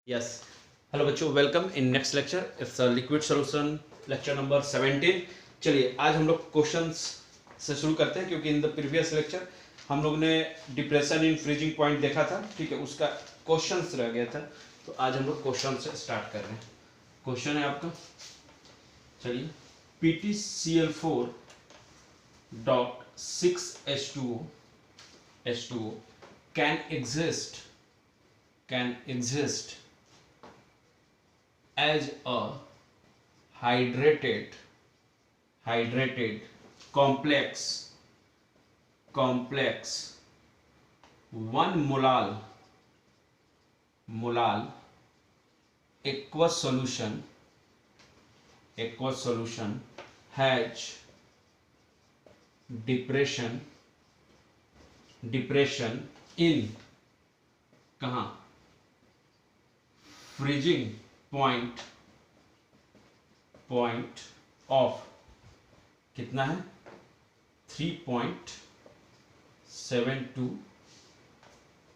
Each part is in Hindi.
यस हेलो बच्चों, welcome in next lecture. It's liquid solution lecture number 17। चलिए आज हम लोग क्वेश्चंस से शुरू करते हैं, क्योंकि इन द प्रीवियस लेक्चर हम लोग ने डिप्रेशन इन फ्रीजिंग पॉइंट देखा था। ठीक है, उसका क्वेश्चंस रह गया था, तो आज हम लोग क्वेश्चन से स्टार्ट कर रहे हैं। क्वेश्चन है आपका, चलिए, PtCl4 dot 6H2O can exist as a hydrated complex 1 molal aqueous solution has depression in कहाँ freezing point ऑफ कितना है 3.72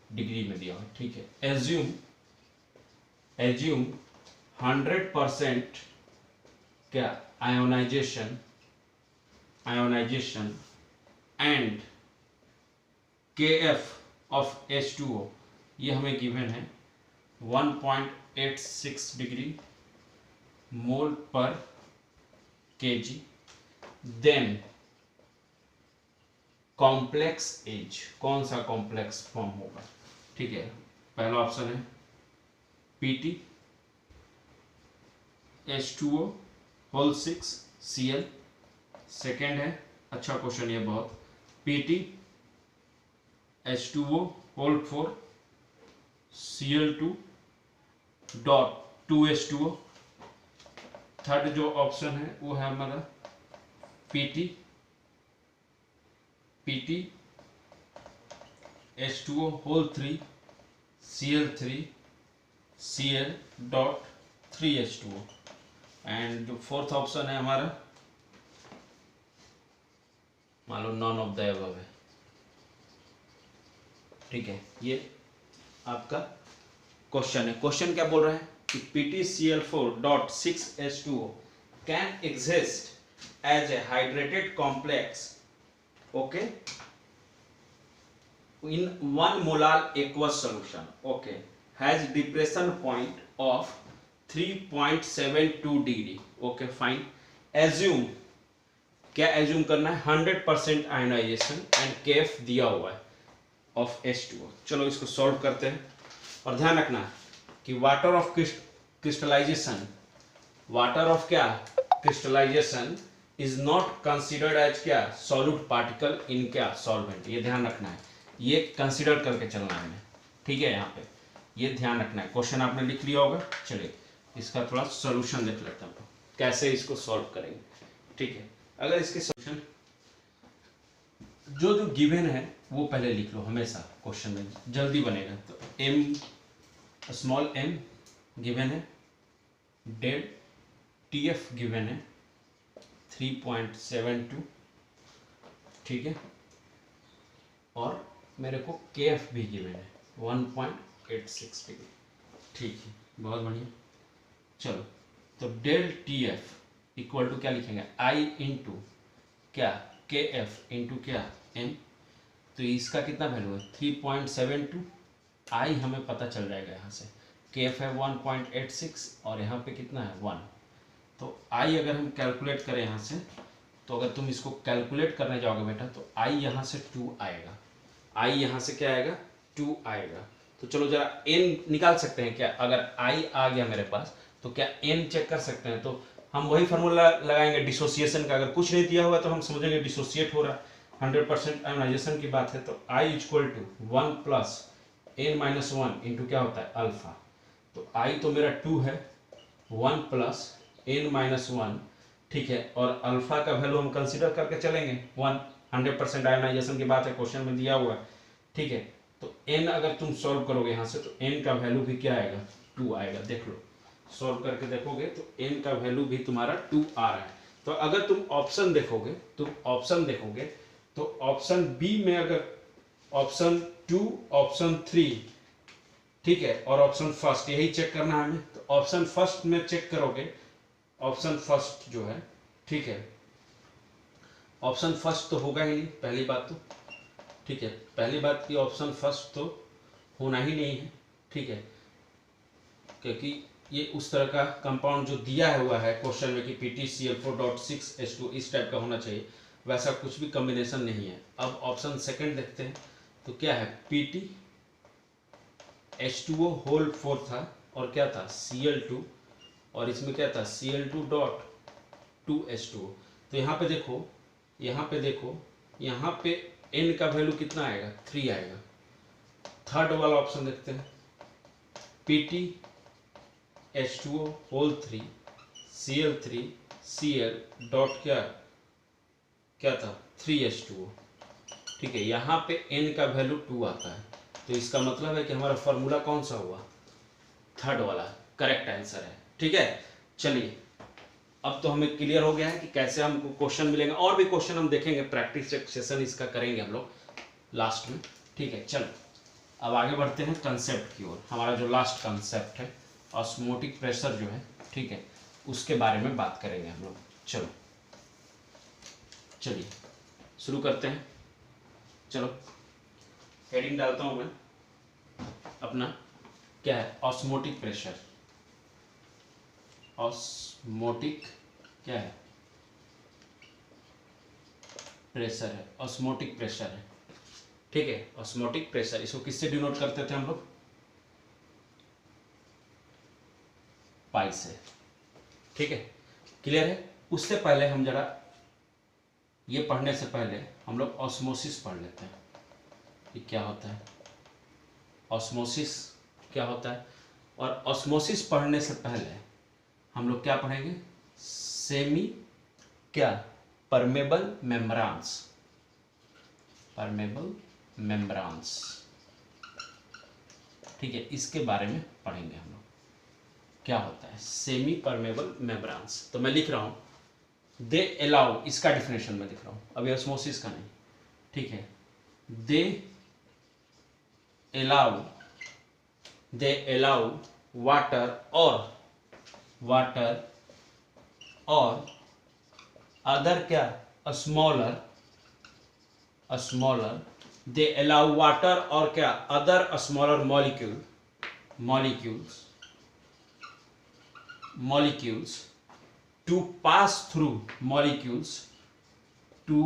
डिग्री में दिया हुआ है। ठीक है, एज्यूम 100% क्या ionisation and KF of H2O, ये हमें गिवन है 1.86 डिग्री मोल पर kg। देन कॉम्प्लेक्स एज, कौन सा कॉम्प्लेक्स फॉर्म होगा? ठीक है, पहला ऑप्शन है Pt H2O whole 6 Cl। Second है, अच्छा क्वेश्चन ये बहुत, Pt H2O whole 4 Cl2 dot 2H2O। Third जो ऑप्शन है वो है हमारा Pt H2O whole 3 Cl3 Cl dot 3H2O। And जो फोर्थ ऑप्शन है हमारा, मान लो नॉन ऑफ द अबव है। ठीक है, ये आपका क्वेश्चन है। क्वेश्चन क्या बोल रहा है कि PtCl4 dot 6H2O can exist as a hydrated complex, okay, in 1 molar aqueous solution, okay, has depression point of 3.72 degree, okay, fine। assume, क्या एज्यूम करना है? 100% आयोनाइजेशन एंड KF दिया हुआ है ऑफ H2O। चलो इसको सॉल्व करते हैं, और ध्यान रखना कि water of crystallisation is not considered as क्या सॉल्यूट पार्टिकल इन क्या सॉल्वेंट। ये ध्यान रखना है, ये कंसिडर करके चलना है हमें। ठीक है, यहाँ पे ये ध्यान रखना है। क्वेश्चन आपने लिख लिया होगा। चलिए इसका थोड़ा सॉल्यूशन देख लेते हैं, कैसे इसको सॉल्व करेंगे। ठीक है, अगर इसके सॉल्यूशन जो गिवन है वो पहले लिख लो, हमेशा क्वेश्चन में जल्दी बनेगा। तो स्मॉल m गिवन है, डेल TF गिवन है 3.72, ठीक है, और मेरे को KF भी गिवन है 1.86 डिग्री। ठीक है, बहुत बढ़िया। चलो, तो डेल TF इक्वल टू क्या लिखेंगे? I इंटू क्या KF इंटू क्या M। तो इसका कितना वैल्यू है? 3.72। I हमें पता चल जाएगा यहाँ से, KF है 1.86 और यहाँ पे कितना है 1। तो I अगर हम कैलकुलेट करें यहाँ से, तो अगर तुम इसको कैलकुलेट करने जाओगे बेटा, तो I यहाँ से 2 आएगा। I यहाँ से क्या आएगा? 2 आएगा। तो चलो जरा n निकाल सकते हैं क्या? अगर I आ गया मेरे पास, तो क्या n चेक कर सकते हैं? तो हम वही फार्मूला लगाएंगे डिसोसिएशन का। अगर कुछ नहीं दिया हुआ तो हम समझेंगे डिसोसिएट हो रहा, 100% आयोनाइजेशन की बात है। तो I equal to 1 plus n-1 into क्या होता है? अल्फा। तो I तो मेरा 2 है, 1 प्लस n-1, ठीक है, और अल्फा का वैल्यू हम कंसीडर करके चलेंगे 1, 100% आयोनाइजेशन की बात है, क्वेश्चन में दिया हुआ है। ठीक है, तो n अगर तुम सॉल्व करोगे यहाँ से, तो n का वैल्यू भी क्या आएगा? 2 आएगा। देख लो, सॉल्व करके देखोगे तो n का वैल्यू भी तुम्हारा 2 आ रहा है। तो अगर तुम ऑप्शन देखोगे तो ऑप्शन बी में अगर ऑप्शन 2, ऑप्शन 3, ठीक है, और ऑप्शन फर्स्ट, यही चेक करना है हमें। तो ऑप्शन फर्स्ट में चेक करोगे, ऑप्शन फर्स्ट जो है, ठीक है, ऑप्शन फर्स्ट तो होगा ही नहीं, पहली बात तो, ठीक है, पहली बात की ऑप्शन फर्स्ट तो होना ही नहीं है, ठीक है, क्योंकि ये उस तरह का कंपाउंड जो दिया हुआ है क्वेश्चन में कि PtCl4.6H2 इस टाइप का होना चाहिए, वैसा कुछ भी कॉम्बिनेशन नहीं है। अब ऑप्शन सेकंड देखते हैं, तो क्या है, PtH2O होल 4 था, और क्या था, Cl2, और इसमें क्या था, Cl2.2H2O। तो यहाँ पे देखो, यहाँ पे देखो, यहाँ पे N का वैल्यू कितना आएगा, 3 आएगा। थर्ड वाला ऑप्शन देखते हैं, PtH2O whole 3 Cl3 Cl dot क्या था, 3H2O, ठीक है, यहाँ पे N का वैल्यू 2 आता है। तो इसका मतलब है कि हमारा फॉर्मूला कौन सा हुआ, थर्ड वाला करेक्ट आंसर है, ठीक है। चलिए, अब तो हमें क्लियर हो गया है कि कैसे हमको क्वेश्चन मिलेंगे, और भी क्वेश्चन हम देखेंगे, प्रैक्टिस सेशन इसका करेंगे हम लोग लास्ट में, ठीक है। चलो अब आगे बढ़ते हैं कंसेप्ट की ओर। हमारा जो लास्ट कंसेप्ट है ऑस्मोटिक प्रेशर जो है, ठीक है, उसके बारे में बात करेंगे हम लोग। चलो चलिए शुरू करते हैं। चलो हेडिंग डालता हूं मैं अपना, क्या है, ऑस्मोटिक प्रेशर। ऑस्मोटिक क्या है, प्रेशर है, ऑस्मोटिक प्रेशर है, ठीक है, ऑस्मोटिक प्रेशर। इसको किससे डिनोट करते थे हम लोग, पाई से, ठीक है, क्लियर है। उससे पहले हम जरा ये पढ़ने से पहले हम लोग ऑस्मोसिस पढ़ लेते हैं कि क्या होता है, ऑस्मोसिस क्या होता है। और ऑस्मोसिस पढ़ने से पहले हम लोग क्या पढ़ेंगे, सेमी क्या, परमेबल मेम्ब्रान्स, परमेबल मेम्ब्रान्स, ठीक है, इसके बारे में पढ़ेंगे हम लोग, क्या होता है सेमी परमेबल मेम्ब्रान्स। तो मैं लिख रहा हूं, दे अलाउ, इसका डिफिनेशन में लिख रहा हूं, अभी ऑस्मोसिस का नहीं, ठीक है, दे अलाउ वाटर और अदर क्या, स्मॉलर, दे अलाउ वाटर और क्या, other smaller molecules to pass through, molecules to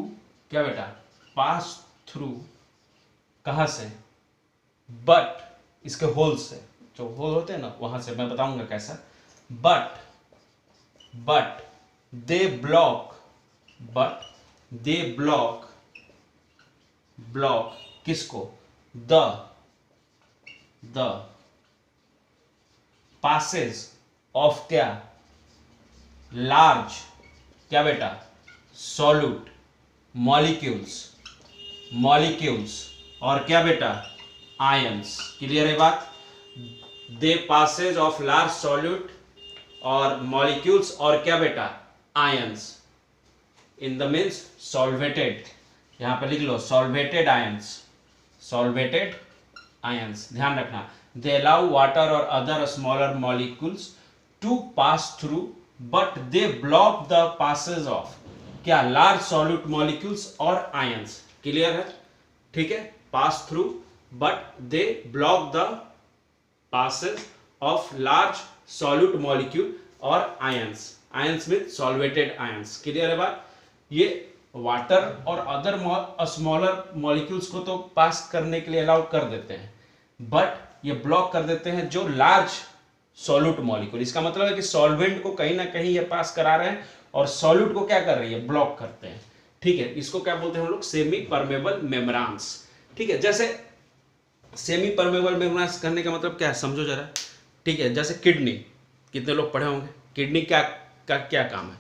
क्या बेटा, pass through, कहाँ से, बट इसके होल से, जो होल होते हैं ना वहां से, मैं बताऊंगा कैसा, बट दे ब्लॉक किसको, द पासेज ऑफ क्या, लार्ज क्या बेटा, सॉल्यूट मॉलिक्यूल्स और क्या बेटा, आयंस। क्लियर है बात, they passage of large solute और मॉलिक्यूल्स और क्या बेटा, ions, in the means solvated, यहां पे लिख लो सॉल्वेटेड आयंस, ध्यान रखना, दे अलाउ वाटर और other smaller molecules to pass through but they block the passage of क्या, लार्ज सॉल्यूट मॉलिक्यूल्स और आयंस। क्लियर है, ठीक है, pass through but they block the passage of large solute molecule और ions mean solvated ions. Clear है बात, ये वाटर और अदर स्मॉलर मॉलिक्यूल्स को तो पास करने के लिए अलाउ कर देते हैं, बट ये ब्लॉक कर देते हैं जो लार्ज सॉल्यूट मॉलिक्यूल। इसका मतलब है कि सॉल्वेंट को कहीं ना कहीं ये पास करा रहे हैं और सॉल्यूट को क्या कर रही है, ब्लॉक करते हैं, ठीक है। इसको क्या बोलते हैं हम लोग, सेमी परमेबल मेम्ब्रान्स, ठीक है। जैसे सेमी परमेबल मेम्ब्रान्स करने का मतलब क्या है, समझो जरा, ठीक है। जैसे किडनी, कितने लोग पढ़े होंगे, किडनी क्या काम है,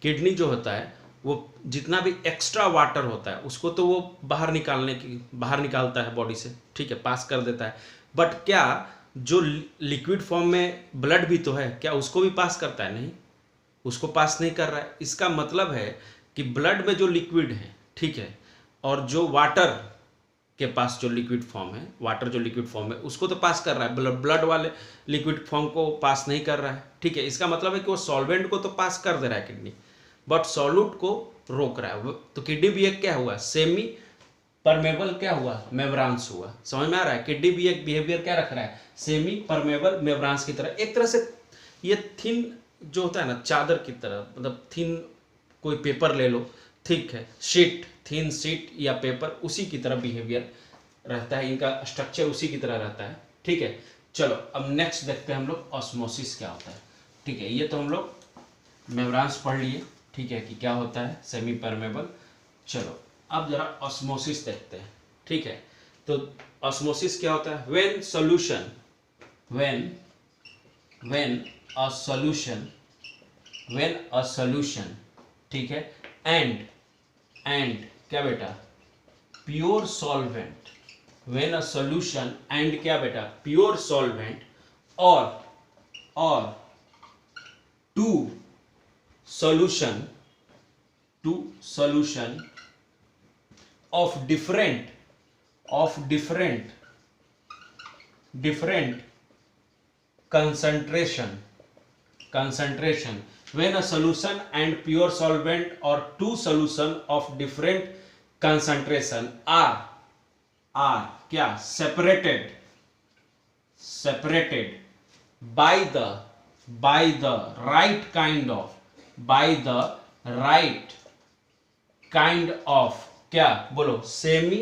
किडनी जो होता है वो जितना भी एक्स्ट्रा वाटर होता है उसको तो वो बाहर निकालता है बॉडी से, ठीक है, पास कर देता है, बट क्या जो लिक्विड फॉर्म में ब्लड भी तो है, क्या उसको भी पास करता है, नहीं, उसको पास नहीं कर रहा है। इसका मतलब है कि ब्लड में जो लिक्विड है, ठीक है, और जो वाटर के पास जो लिक्विड फॉर्म है, वाटर जो लिक्विड फॉर्म है उसको तो पास कर रहा है, ब्लड वाले लिक्विड फॉर्म को पास नहीं कर रहा है। ठीक है, इसका मतलब है कि वो सॉल्वेंट को तो पास कर दे रहा है किडनी, बट सॉल्यूट को रोक रहा है। तो किडनी भी एक क्या हुआ, सेमी परमेबल क्या हुआ, मेम्ब्रांस हुआ। समझ में आ रहा है? किडनी भी एक बिहेवियर क्या रख रहा है, सेमी परमेबल मेम्ब्रांस की तरह। एक तरह से ये थिन जो होता है ना, चादर की तरह, मतलब थिन कोई पेपर ले लो, ठीक है, शीट, थिन शीट या पेपर, उसी की तरह बिहेवियर रहता है, इनका स्ट्रक्चर उसी की तरह रहता है। ठीक है, चलो अब नेक्स्ट देखते हैं हम लोग ऑस्मोसिस क्या होता है। ठीक है, ये तो हम लोग मेम्ब्रांस पढ़ लिए, ठीक है, कि क्या होता है सेमी परमेबल। चलो अब जरा ऑस्मोसिस देखते हैं। ठीक है, तो ऑस्मोसिस क्या होता है, when solution, when a solution, when a solution, ठीक है, एंड क्या बेटा, pure solvent, when a solution and क्या बेटा, प्योर सॉल्वेंट और to solution of different concentration, when a solution and pure solvent or two solution of different concentration are क्या, separated by the right kind of क्या बोलो, सेमी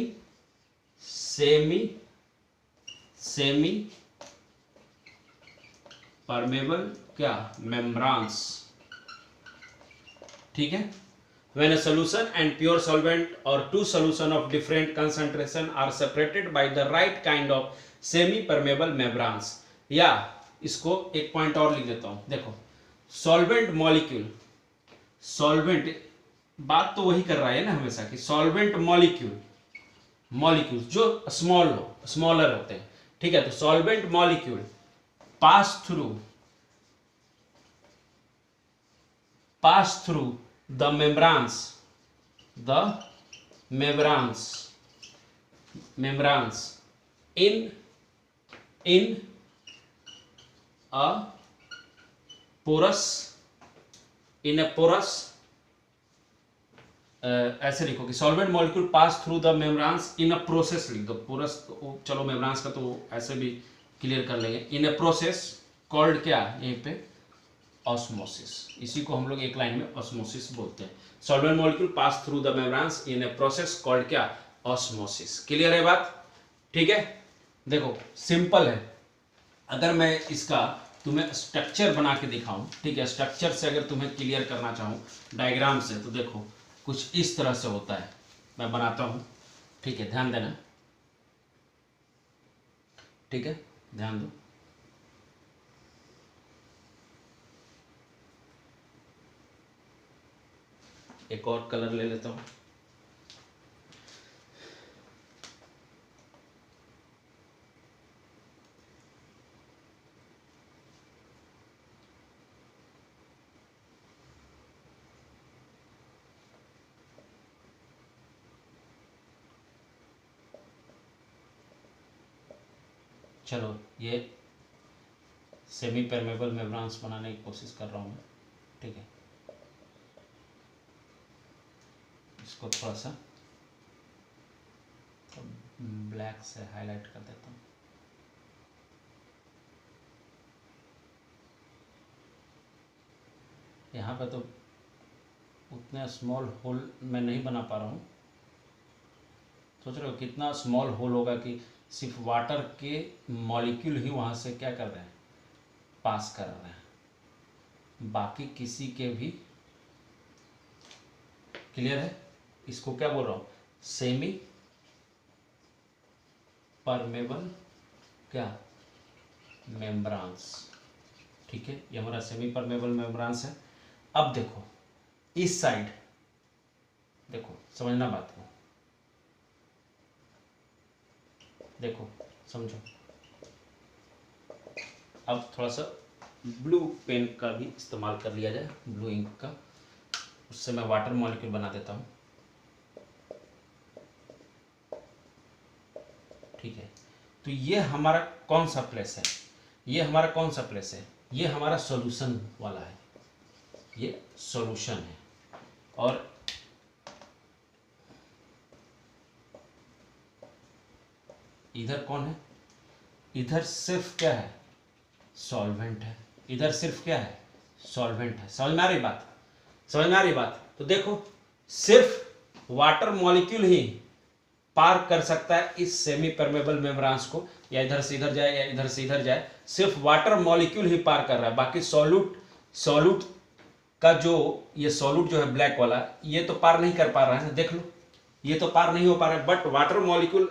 परमेबल क्या, मेम्ब्रांस। ठीक है, when a solution and pure solvent or two solution of different concentration are separated by the right kind of semi permeable membranes। या इसको एक पॉइंट और लिख देता हूं, देखो, सॉल्वेंट बात तो वही कर रहा है ना हमेशा कि सॉल्वेंट मॉलिक्यूल जो स्मॉलर होते हैं। ठीक है, तो solvent molecule pass through the membranes in a porous ऐसे लिखो कि solvent molecule pass through the membranes in a process, लिख दो पोरस, चलो मेम्ब्रान्स का तो ऐसे भी क्लियर कर लेंगे, इन अ प्रोसेस कॉल्ड क्या, यहीं पे ऑस्मोसिस। इसी को हम लोग एक लाइन में ऑस्मोसिस बोलते हैं। Solvent molecule pass through the membranes in a process called क्या, ऑस्मोसिस। क्लियर है बात? ठीक है, देखो सिंपल है। अगर मैं इसका तुम्हें स्ट्रक्चर बना के दिखाऊं, ठीक है, स्ट्रक्चर से अगर तुम्हें क्लियर करना चाहूं डायग्राम से, तो देखो कुछ इस तरह से होता है, मैं बनाता हूं। ठीक है, ध्यान देना, ठीक है, ध्यान दो। एक और कलर ले लेता हूं। चलो ये सेमी परमेबल मेम्ब्रान्स बनाने की कोशिश कर रहा हूँ मैं। ठीक है, इसको थोड़ा सा ब्लैक से हाईलाइट कर देता हूँ। यहाँ पे तो उतने स्मॉल होल मैं नहीं बना पा रहा हूँ। सोच रहे हो कितना स्मॉल होल होगा कि सिर्फ वाटर के मॉलिक्यूल ही वहाँ से क्या कर रहे हैं, पास कर रहे हैं, बाकी किसी के भी। क्लियर है? इसको क्या बोल रहा हूँ, सेमी परमेबल क्या, मेम्ब्रांस। ठीक है, ये हमारा सेमी परमेबल मेम्ब्रांस है। अब देखो इस साइड, देखो समझना बात को, देखो समझो। अब थोड़ा सा ब्लू पेन का भी इस्तेमाल कर लिया जाए, ब्लू इंक का, उससे मैं वाटर मॉलिक्यूल बना देता हूँ। तो ये हमारा कौन सा प्लेस है, ये हमारा कौन सा प्लेस है, ये हमारा सॉल्यूशन वाला है, ये सॉल्यूशन है। और इधर कौन है, इधर सिर्फ क्या है, सॉल्वेंट है, इधर सिर्फ क्या है, सॉल्वेंट है। समझ में आ रही बात, समझ में आ रही बात। तो देखो सिर्फ वाटर मॉलिक्यूल ही पार कर सकता है इस सेमी परमेबल मेम्ब्रेन्स को, या इधर से इधर जाए या इधर से इधर जाए, सिर्फ वाटर मॉलिक्यूल ही पार कर रहा है। बाकी सॉल्यूट का जो ये सॉल्यूट जो है ब्लैक वाला, ये तो पार नहीं कर पा रहा है ना, देख लो ये तो पार नहीं हो पा रहा है, बट वाटर मॉलिक्यूल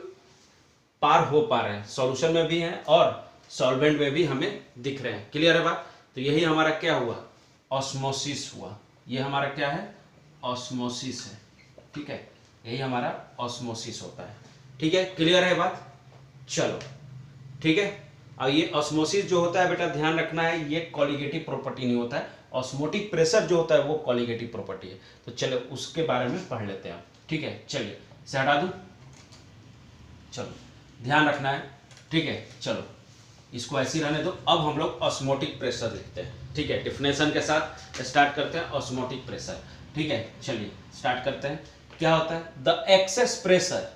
पार हो पा रहे हैं, सॉल्यूशन में भी हैं और सॉल्वेंट में भी हमें दिख रहे हैं। क्लियर है बात। तो यही हमारा क्या हुआ, ऑस्मोसिस हुआ। ये हमारा क्या है, ऑस्मोसिस है। ठीक है, यही हमारा ऑस्मोसिस होता है। ठीक है, क्लियर है बात। चलो ठीक है। अब ये ऑस्मोसिस जो होता है बेटा ध्यान रखना है, ये कॉलिगेटिव प्रॉपर्टी नहीं होता है। ऑस्मोटिक प्रेशर जो होता है वो कॉलिगेटिव प्रॉपर्टी है। तो चलो उसके बारे में पढ़ लेते हैं। ठीक है, चलिए इसे हटा दूं, चलो ध्यान रखना है। ठीक है, चलो इसको ऐसे ही रहने दो। अब हम लोग ऑस्मोटिक प्रेशर लिखते हैं। ठीक है, डिफिनेशन के साथ स्टार्ट करते हैं ऑस्मोटिक प्रेशर। ठीक है, चलिए स्टार्ट करते हैं। क्या होता है, the excess pressure,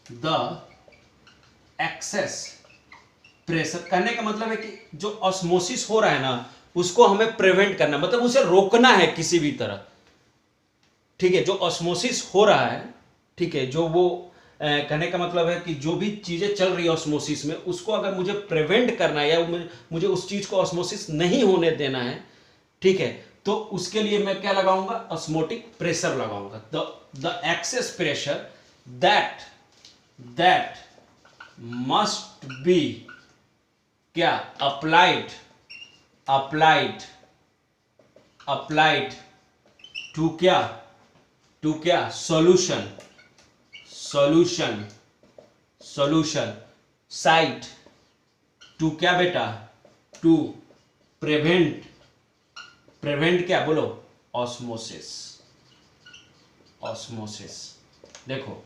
the excess pressure कहने का मतलब है कि जो ऑस्मोसिस हो रहा है ना उसको हमें प्रिवेंट करना, मतलब उसे रोकना है किसी भी तरह। ठीक है, जो ऑस्मोसिस हो रहा है, ठीक है, जो वो कहने का मतलब है कि जो भी चीजें चल रही है ऑस्मोसिस में उसको अगर मुझे प्रिवेंट करना है या मुझे उस चीज को ऑस्मोसिस नहीं होने देना है, ठीक है, तो उसके लिए मैं क्या लगाऊंगा, ऑस्मोटिक प्रेशर लगाऊंगा। The excess pressure that must be क्या, अप्लाइड टू क्या सॉल्यूशन साइट, टू क्या बेटा, टू प्रिवेंट क्या बोलो, ऑस्मोसिस। देखो,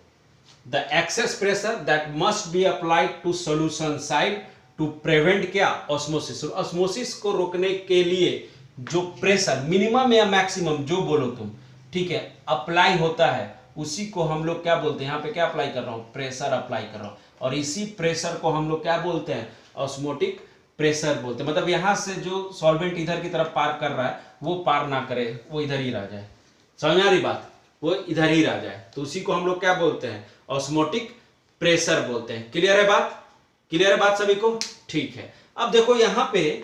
the excess pressure that must be applied to solution side to prevent क्या, ऑस्मोसिस। ऑस्मोसिस को रोकने के लिए जो प्रेशर मिनिमम या मैक्सिमम जो बोलो तुम, ठीक है, अप्लाई होता है उसी को हम लोग क्या बोलते हैं, यहाँ पे क्या अप्लाई कर रहा हूँ, प्रेशर अप्लाई कर रहा हूँ, और इसी प्रेशर को हम लोग क्या बोलते हैं, ऑस्मोटिक प्रेशर बोलते हैं। मतलब यहाँ से जो सॉल्वेंट इधर की तरफ पार कर रहा है वो पार ना करे, वो इधर ही रह जाए। समझ में आ रही बात, वो इधर ही रह जाए, तो उसी को हम लोग क्या बोलते हैं, ऑस्मोटिक प्रेशर बोलते हैं। क्लियर है बात, क्लियर है बात सभी को। ठीक है, अब देखो यहाँ पे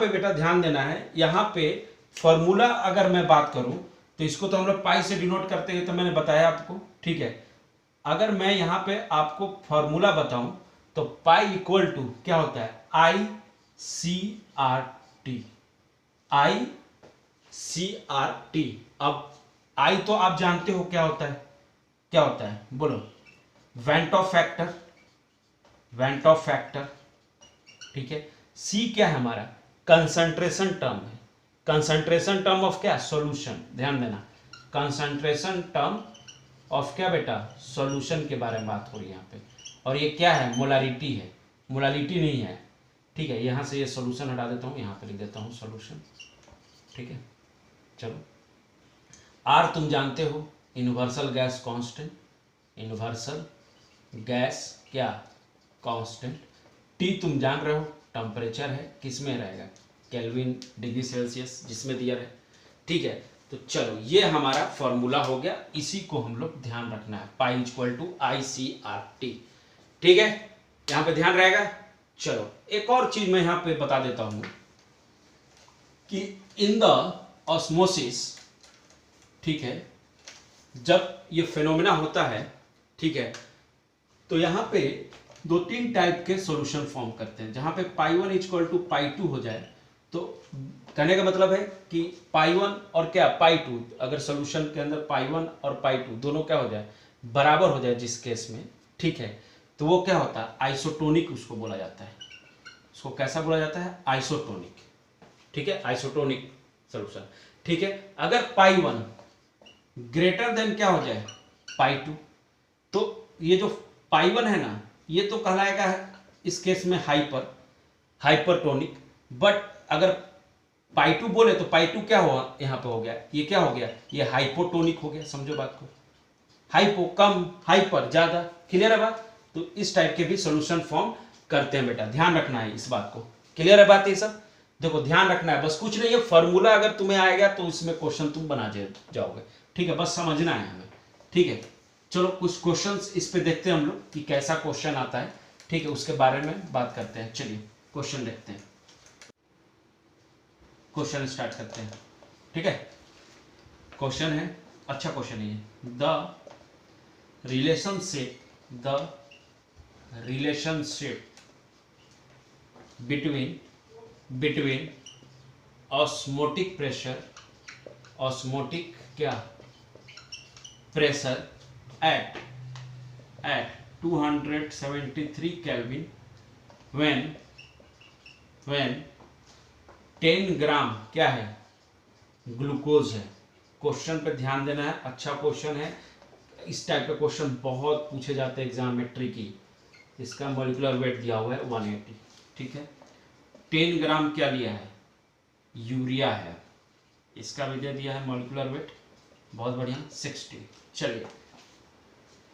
बेटा ध्यान देना है, यहाँ पे फॉर्मूला अगर मैं बात करूं तो इसको तो हम लोग पाई से डिनोट करते हैं, तो मैंने बताया आपको। ठीक है, अगर मैं यहाँ पे आपको फॉर्मूला बताऊं तो पाई इक्वल टू क्या होता है, ICRT। अब आई तो आप जानते हो क्या होता है, बोलो, वेंट ऑफ फैक्टर। ठीक है, सी क्या है हमारा, कंसंट्रेशन टर्म है, कंसंट्रेशन टर्म ऑफ क्या, सॉल्यूशन। ध्यान देना, कंसंट्रेशन टर्म ऑफ क्या बेटा, सॉल्यूशन के बारे में बात हो रही है यहाँ पे। और ये क्या है, मोलारिटी है, मोलारिटी नहीं है। ठीक है, यहाँ से ये सॉल्यूशन हटा देता हूँ, यहाँ पे लिख देता हूँ सॉल्यूशन। ठीक है, चलो, आर तुम जानते हो, universal gas constant, universal gas क्या कांस्टेंट। टी तुम जान रहे हो, टेम्परेचर है, किस में रहेगा, केल्विन डिग्री सेल्सियस जिसमें दिया है। ठीक है, तो चलो ये हमारा फॉर्मूला हो गया, इसी को हम लोग ध्यान रखना है, पाई इक्वल टू ICRT। ठीक है, यहाँ पे ध्यान रहेगा। चलो एक और चीज मैं यहाँ पे बता देता हूं कि इन द ऑस्मोसिस, ठीक है, जब ये फिनोमेना होता है, ठीक है, तो यहाँ पे 2-3 टाइप के सॉल्यूशन फॉर्म करते हैं। जहाँ पे पाई1 इक्वल टू पाई2 हो जाए, तो कहने का मतलब है कि पाई1 और क्या पाई2, अगर सॉल्यूशन के अंदर पाई1 और पाई2 दोनों क्या हो जाए, बराबर हो जाए जिस केस में, ठीक है, तो वो क्या होता है, आइसोटोनिक उसको बोला जाता है। उसको कैसा बोला जाता है, आइसोटोनिक। ठीक है, आइसोटोनिक सॉल्यूशन। ठीक है, अगर पाई1 ग्रेटर देन क्या हो जाए, पाई2, तो ये जो पाई1 है ना, ये तो कहलाएगा इस केस में हाइपरटोनिक। बट अगर पाई 2 बोले तो पाई 2 क्या हुआ, यहाँ पे हो गया, ये क्या हो गया, ये हाइपोटोनिक हो गया। समझो बात को, हाइपो कम, हाइपर ज्यादा। क्लियर है बात? तो इस टाइप के भी सोल्यूशन फॉर्म करते हैं बेटा, ध्यान रखना है इस बात को। क्लियर है बात? ये सब देखो ध्यान रखना है, बस कुछ नहीं है, फॉर्मूला अगर तुम्हें आएगा तो इसमें क्वेश्चन तुम बना जाओगे। ठीक है, बस समझना है हमें। ठीक है, चलो कुछ क्वेश्चंस इस पे देखते हैं हम लोग कि कैसा क्वेश्चन आता है। ठीक है, उसके बारे में बात करते हैं। चलिए क्वेश्चन देखते हैं, क्वेश्चन स्टार्ट करते हैं। ठीक है, क्वेश्चन है, अच्छा क्वेश्चन है ये। The relationship between osmotic pressure at 273 Kelvin when 10 ग्राम क्या है, ग्लूकोज है। क्वेश्चन पे ध्यान देना है, अच्छा क्वेश्चन है। इस टाइप का क्वेश्चन बहुत पूछे जाते हैं एग्जाम में, ट्रिकी। इसका मॉलिक्यूलर वेट दिया हुआ है 180। ठीक है, 10 ग्राम क्या लिया है, यूरिया है। इसका भी दे दिया है मॉलिक्यूलर वेट, बहुत बढ़िया 60। चलिए,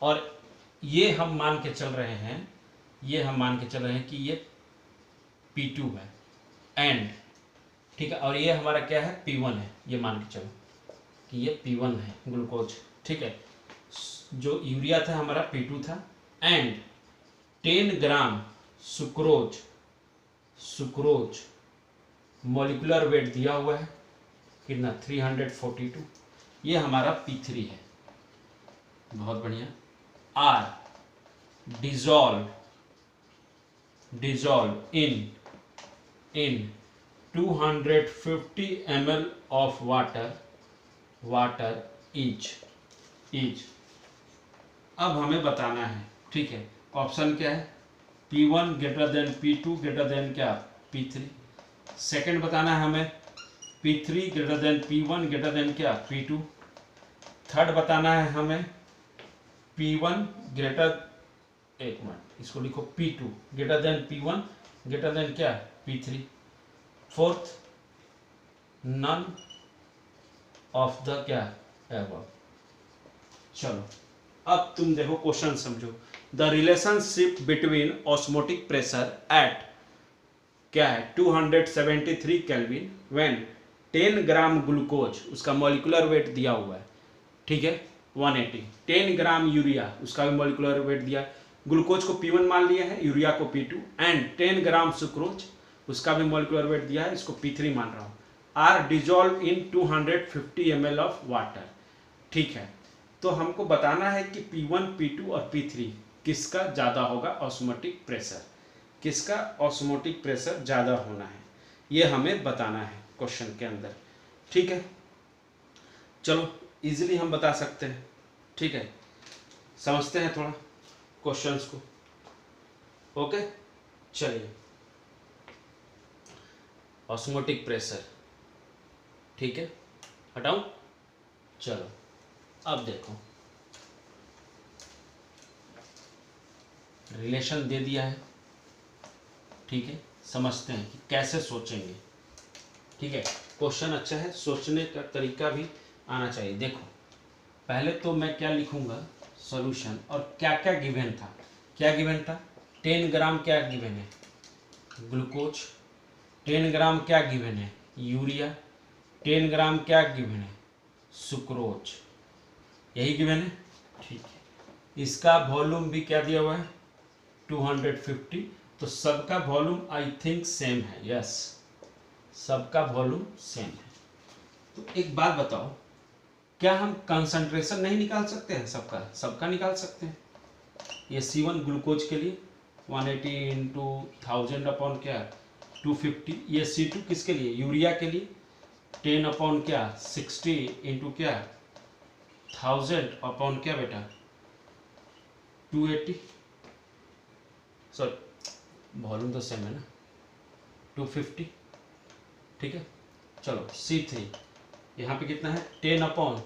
और ये हम मान के चल रहे हैं, कि ये P2 है एंड, ठीक है, और ये हमारा क्या है, P1 है। ये मान के चलो कि ये P1 है ग्लूकोज। ठीक है, जो यूरिया था हमारा P2 था and 10 gram sucrose molecular weight दिया हुआ है कितना, 342। ये हमारा P3 है, बहुत बढ़िया। Are dissolve in 250 ml of water each. अब हमें बताना है, ठीक है, ऑप्शन क्या है, P1 greater than P2 greater than क्या, P3। सेकंड बताना है हमें P3 greater than P1 greater than क्या, P2। थर्ड बताना है हमें P1 ग्रेटर, एक मिनट इसको लिखो, P2 greater than P1 greater than क्या, P3। Fourth, none of the क्या एबव। चलो अब तुम देखो क्वेश्चन समझो। The relationship between osmotic pressure at क्या है, 273 केल्विन व्हेन 10 ग्राम ग्लूकोज, उसका मॉलिक्यूलर वेट दिया हुआ है, ठीक है 180। 10 ग्राम यूरिया, उसका भी मॉलिक्यूलर वेट दिया, ग्लूकोज को P1 मान लिया है, यूरिया को P2, एंड 10 ग्राम सुक्रोज, उसका भी मॉलिक्यूलर वेट दिया है, इसको P3 मान रहा हूँ। Are dissolve in 250 ml of water. ठीक है, तो हमको बताना है कि P1, P2 और P3 किसका ज़्यादा होगा ऑस्मोटिक प्रेशर, किसका ऑस्मोटिक प्रेशर ज़्यादा होना है, ये हमें बताना है क्वेश्चन के अंदर। ठीक है, चलो इजीली हम बता सकते हैं। ठीक है, समझते हैं थोड़ा क्वेश्चंस को। ओके, चलिए, ऑस्मोटिक प्रेशर, ठीक है, हटाऊं, चलो अब देखो, रिलेशन दे दिया है, ठीक है, समझते हैं कि कैसे सोचेंगे। ठीक है, क्वेश्चन अच्छा है, सोचने का तरीका भी आना चाहिए। देखो पहले तो मैं क्या लिखूंगा, सॉल्यूशन, और क्या क्या गिवन था, 10 ग्राम क्या गिवन है, ग्लूकोज। 10 ग्राम क्या गिवन है, यूरिया। 10 ग्राम क्या गिवन है, सुक्रोज, यही गिवन है। ठीक है, इसका वॉल्यूम भी क्या दिया हुआ है, 250। तो सबका वॉल्यूम आई थिंक सेम है, यस, सबका वॉल्यूम सेम है। तो एक बात बताओ, क्या हम कंसंट्रेशन नहीं निकाल सकते हैं, सबका निकाल सकते हैं। ये C1 ग्लूकोज के लिए 180 इंटू 1000 अपॉन क्या 250, ये C2 किसके लिए, यूरिया के लिए 10 अपॉन क्या 60 इंटू क्या 1000 अपॉन क्या बेटा 280, सॉरी वॉल्यूम तो सेम है ना, 250। ठीक है, चलो C3 यहाँ पे कितना है, 10 अपॉन,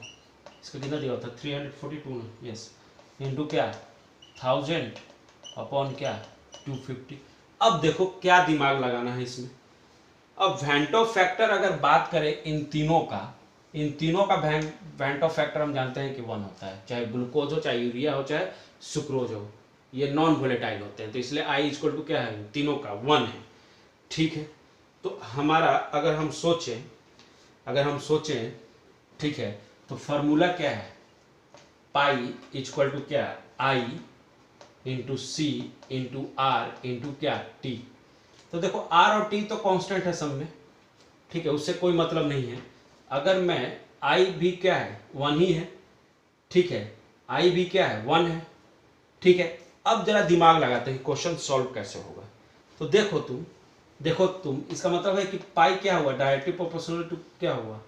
इसका कितना दिया होता है 342 ना, यस, इंटू क्या 1000 अपॉन क्या 250। अब देखो क्या दिमाग लगाना है इसमें। अब वेंटो फैक्टर अगर बात करें इन तीनों का वेंटो फैक्टर हम जानते हैं कि 1 होता है, चाहे ग्लूकोज हो, चाहे यूरिया हो, चाहे सुक्रोज हो, ये नॉन वोलेटाइल होते हैं, तो इसलिए आई इक्वल टू क्या है, तीनों का 1 है। ठीक है, तो हमारा अगर हम सोचें ठीक है, तो फॉर्मूला क्या है, पाई इक्वल टू क्या, I into C into R into क्या, टी। तो देखो आर और टी तो कांस्टेंट है सब में, ठीक है, उससे कोई मतलब नहीं है। अगर मैं आई भी क्या है, 1 ही है, ठीक है, आई भी क्या है, 1 है, ठीक है। अब जरा दिमाग लगाते हैं क्वेश्चन सॉल्व कैसे होगा। तो देखो तुम इसका मतलब है कि पाई क्या हुआ, डायरेक्टली प्रोपोर्शनल टू क्या हुआ,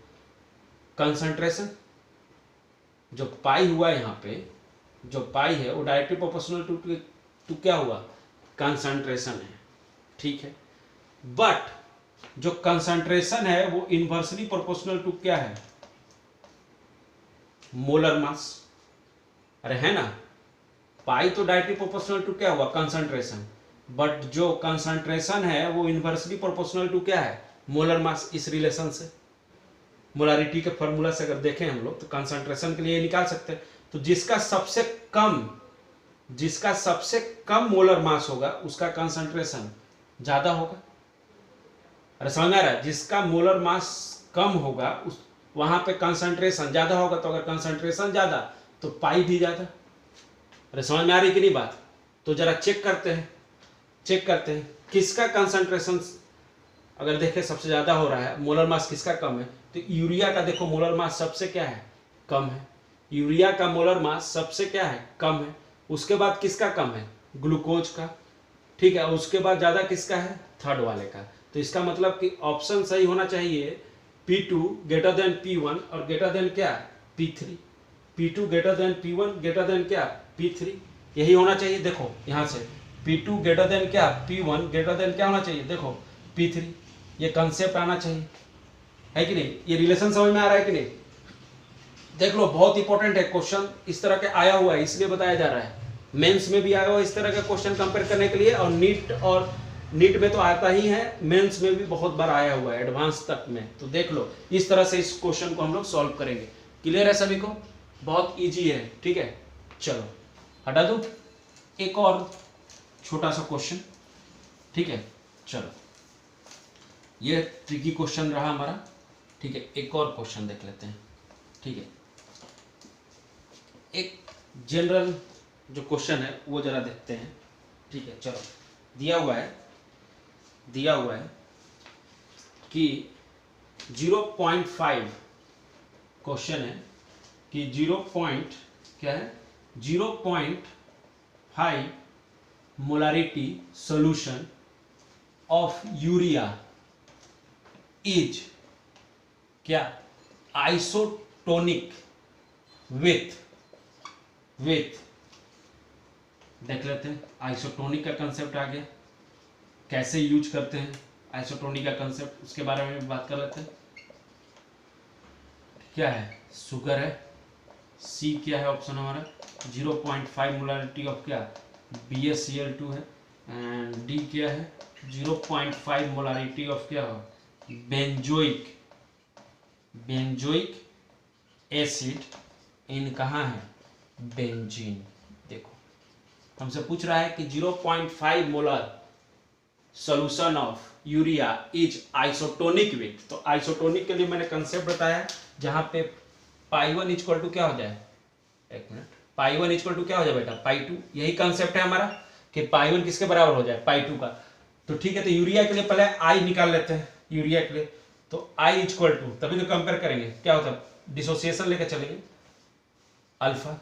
कंसंट्रेशन। जो पाई हुआ यहाँ पे, जो पाई है वो डायरेक्टली प्रोपोर्शनल टू क्या हुआ, कंसंट्रेशन है, ठीक है। बट जो कंसंट्रेशन है वो इनवर्सली प्रोपोर्शनल टू क्या है, मोलर मास। अरे है ना, पाई तो डायरेक्टली प्रोपोर्शनल टू क्या हुआ, कंसंट्रेशन, बट जो कंसंट्रेशन है वो इनवर्सली प्रोपोर्शनल टू क्या है, मोलर मास। इस रिलेशन से, मोलारिटी के फॉर्मूला से अगर देखें हम लोग तो कंसंट्रेशन के लिए निकाल सकते हैं। तो जिसका सबसे कम मोलर मास होगा उसका कंसंट्रेशन ज्यादा होगा। अरे समझ आ रहा है, जिसका मोलर मास कम होगा उस वहां पे कंसंट्रेशन ज्यादा होगा, तो अगर कंसंट्रेशन ज्यादा तो पाई भी ज्यादा। अरे समझ में आ रही कि नहीं बात। तो जरा चेक करते हैं किसका कंसंट्रेशन अगर देखें सबसे ज्यादा हो रहा है, मोलर मास किसका कम है, तो यूरिया का देखो मोलर मास सबसे क्या है, कम है। यूरिया का मोलर मास सबसे क्या है, कम है। उसके बाद किसका कम है, ग्लूकोज का, ठीक है। उसके बाद ज्यादा किसका है, थर्ड वाले का। तो इसका मतलब कि ऑप्शन सही होना चाहिए P2 ग्रेटर देन P1 और ग्रेटर देन क्या, P3। P2 greater than P1 greater than क्या, P3, यही होना चाहिए। देखो यहां से P2 ग्रेटर देन क्या, P1 ग्रेटर देन क्या होना चाहिए, देखो P3। ये कंसेप्ट आना चाहिए, है कि नहीं। ये रिलेशन समझ में आ रहा है कि नहीं। देख लो बहुत इंपॉर्टेंट है क्वेश्चन, इस तरह के आया हुआ है इसलिए बताया जा रहा है। मेंस में भी आया हुआ है इस तरह का क्वेश्चन कंपेयर करने के लिए, और नीट में तो आता ही है, मेंस में भी बहुत बार आया हुआ है एडवांस तक में। तो देख लो इस तरह से इस क्वेश्चन को हम लोग सॉल्व करेंगे। क्लियर है सभी को, बहुत इजी है, ठीक है। चलो हटा दो, एक और छोटा सा क्वेश्चन, ठीक है। चलो ये ट्रिकी क्वेश्चन रहा हमारा, ठीक है। एक और क्वेश्चन देख लेते हैं, ठीक है। एक जनरल जो क्वेश्चन है वो जरा देखते हैं, ठीक है। चलो दिया हुआ है कि 0.5 क्वेश्चन है कि 0.5 molarity solution of urea is क्या, आइसोटोनिक विथ देख लेते हैं। आइसोटोनिक का कंसेप्ट आ गया, कैसे यूज करते हैं आइसोटोनिक का कंसेप्ट, उसके बारे में भी बात कर लेते हैं। क्या है, शुगर है, सी क्या है ऑप्शन हमारा, 0.5 मोलारिटी ऑफ क्या, BaCl2 है, एंड डी क्या है, 0.5 मोलारिटी ऑफ क्या हो, बेंजोइक एसिड इन कहाँ है, बेंजीन। देखो हमसे पूछ रहा है कि 0.5 molar solution of urea is isotonic with. तो आइसोटोनिक के लिए मैंने कंसेप्ट बताया, जहां पे पाई1 इक्वल टू क्या हो जाए, एक मिनट, पाई1 इक्वल टू क्या हो जाए बेटा, पाई2। यही कंसेप्ट है हमारा कि पाई1 किसके बराबर हो जाए, पाई2 का। तो ठीक है, तो यूरिया के लिए पहले आई निकाल लेते हैं, यूरिया के लिए तो आई इक्वल टू, तभी तो कंपेयर करेंगे क्या होता है, डिसोसिएशन लेकर चलेंगे, अल्फा,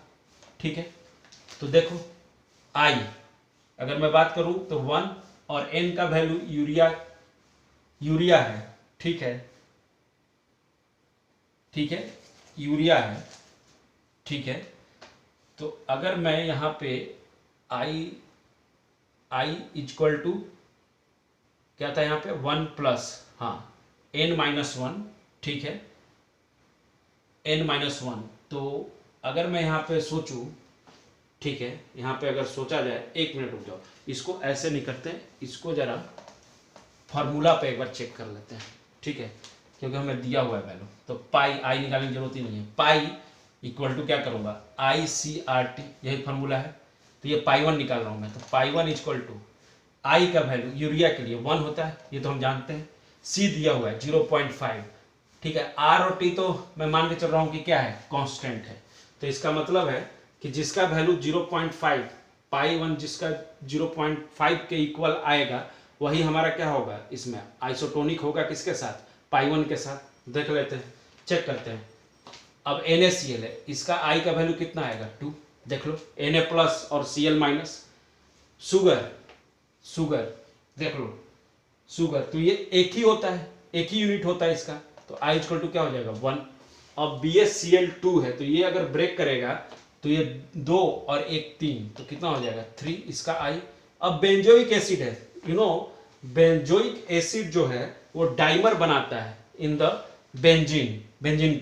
ठीक है। तो देखो आई अगर मैं बात करूं तो 1 और n का वैल्यू यूरिया है, ठीक है, यूरिया है, ठीक है। तो अगर मैं यहां पे आई इक्वल टू क्या था यहां पे 1 प्लस n-1, ठीक है, n-1। तो अगर मैं यहां पे सोचूं ठीक है, यहाँ पे अगर सोचा जाए, 1 मिनट रुक जाओ, इसको ऐसे नहीं करते, इसको जरा फार्मूला पे एक बार चेक कर लेते हैं, ठीक है, क्योंकि हमें दिया हुआ है वैल्यू। तो पाई, आई निकालने की जरूरत ही नहीं है, पाई इक्वल टू क्या करूँगा, ICRT, यही फार्मूला है। तो ये पाई 1 निकाल रहा हूँ मैं, तो पाई 1 इक्वल टू आई का वैल्यू यूरिया के लिए 1 होता है, ये तो हम जानते हैं। सी दिया हुआ है 0.5, ठीक है। आर और टी तो मैं मान के चल रहा हूँ कि क्या है, कांस्टेंट है। तो इसका मतलब है कि जिसका वैल्यू 0.5, पाई 1 जिसका 0.5 के इक्वल आएगा, वही हमारा क्या होगा, इसमें आइसोटोनिक होगा, किसके साथ, पाई 1 के साथ। देख लेते हैं, चेक करते हैं। अब NaCl है, इसका I का वैल्यू कितना आएगा, 2। देख लो, Na प्लस और Cl माइनस। शुगर देख लो, शुगर तो ये एक ही होता है, एक ही यूनिट होता है इसका, तो I इक्वल टू क्या हो जाएगा, 1। अब BaCl2 है, तो ये अगर ब्रेक करेगा तो ये 2 और 1 3, तो कितना हो जाएगा, 3 इसका I। अब बेंजोइक एसिड है, यू नो बेंजोइक एसिड जो है वो डाइमर बनाता है इन द बेंजीन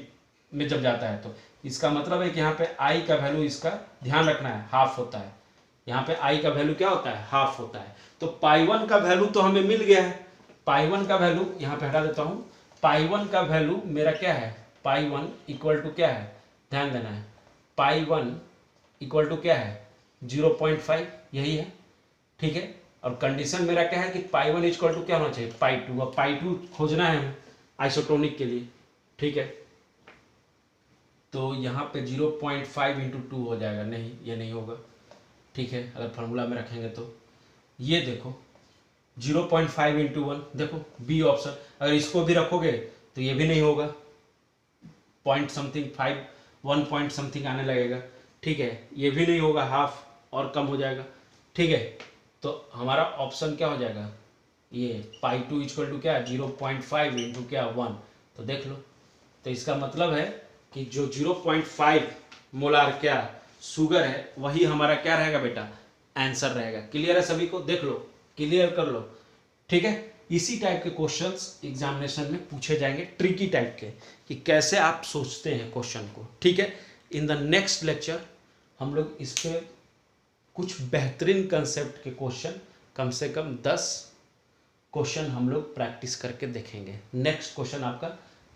में जब जाता है, तो इसका मतलब है कि यहाँ पे I का वैल्यू, इसका ध्यान रखना है, हाफ होता है। यहाँ पे I का वैल्यू क्या होता है, हाफ होता है। तो पाई 1 का वैल्यू तो हमें मिल गया है, पाई 1 का वैल्यू यहाँ पे हटा देता हूँ, पाई 1 का वैल्यू मेरा क्या है, पाई 1 इक्वल टू क्या है, ध्यान देना है, पाई 1 इक्वल टू क्या है, 0.5, यही है, ठीक है। और कंडीशन मेरा क्या है कि पाई 1 इक्वल टू क्या होना चाहिए, पाई 2। अब पाई 2 खोजना है हमें आइसोटोनिक के लिए, ठीक है। तो यहाँ पे 0.5 इंटू 2 हो जाएगा, नहीं ये नहीं होगा, ठीक है, अगर फार्मूला में रखेंगे तो। ये देखो 0.5 इंटू 1, देखो बी ऑप्शन, अगर इसको भी रखोगे तो ये भी नहीं होगा, पॉइंट समथिंग 5, 1 पॉइंट समथिंग आने लगेगा, ठीक है, ये भी नहीं होगा, हाफ और कम हो जाएगा, ठीक है। तो हमारा ऑप्शन क्या हो जाएगा, ये पाई 2 इक्वल टू क्या, 0.5 इंटू क्या 1। तो देख लो, तो इसका मतलब है कि जो 0.5 मोलार क्या शुगर है, वही हमारा क्या रहेगा बेटा, आंसर रहेगा। क्लियर है सभी को, देख लो, क्लियर कर लो, ठीक है। इसी टाइप के क्वेश्चंस एग्जामिनेशन में पूछे जाएंगे, ट्रिकी टाइप के, कि कैसे आप सोचते हैं क्वेश्चन को, ठीक है। इन द नेक्स्ट लेक्चर हम लोग इस पे कुछ बेहतरीन कंसेप्ट के क्वेश्चन, कम से कम 10 क्वेश्चन हम लोग प्रैक्टिस करके देखेंगे। नेक्स्ट क्वेश्चन आपका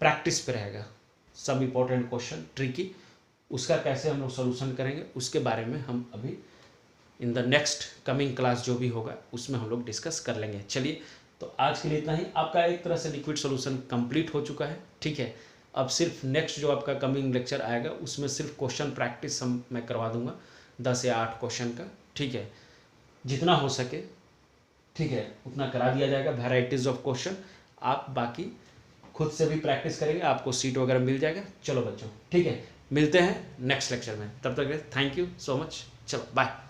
प्रैक्टिस पे रहेगा, सब इंपॉर्टेंट क्वेश्चन ट्रिकी, उसका कैसे हम लोग सोल्यूशन करेंगे उसके बारे में हम अभी in the next coming class जो भी होगा उसमें हम लोग डिस्कस कर लेंगे। चलिए, तो आज के लिए इतना ही। आपका एक तरह से लिक्विड सॉल्यूशन कंप्लीट हो चुका है, ठीक है। अब सिर्फ नेक्स्ट जो आपका कमिंग लेक्चर आएगा उसमें सिर्फ क्वेश्चन प्रैक्टिस मैं करवा दूंगा, 10 या 8 क्वेश्चन का, ठीक है, जितना हो सके, ठीक है, उतना करा दिया जाएगा। वेराइटीज़ ऑफ क्वेश्चन, आप बाकी खुद से भी प्रैक्टिस करेंगे, आपको सीट वगैरह मिल जाएगा। चलो बच्चों, ठीक है, मिलते हैं नेक्स्ट लेक्चर में, तब तक थैंक यू सो मच, चलो बाय।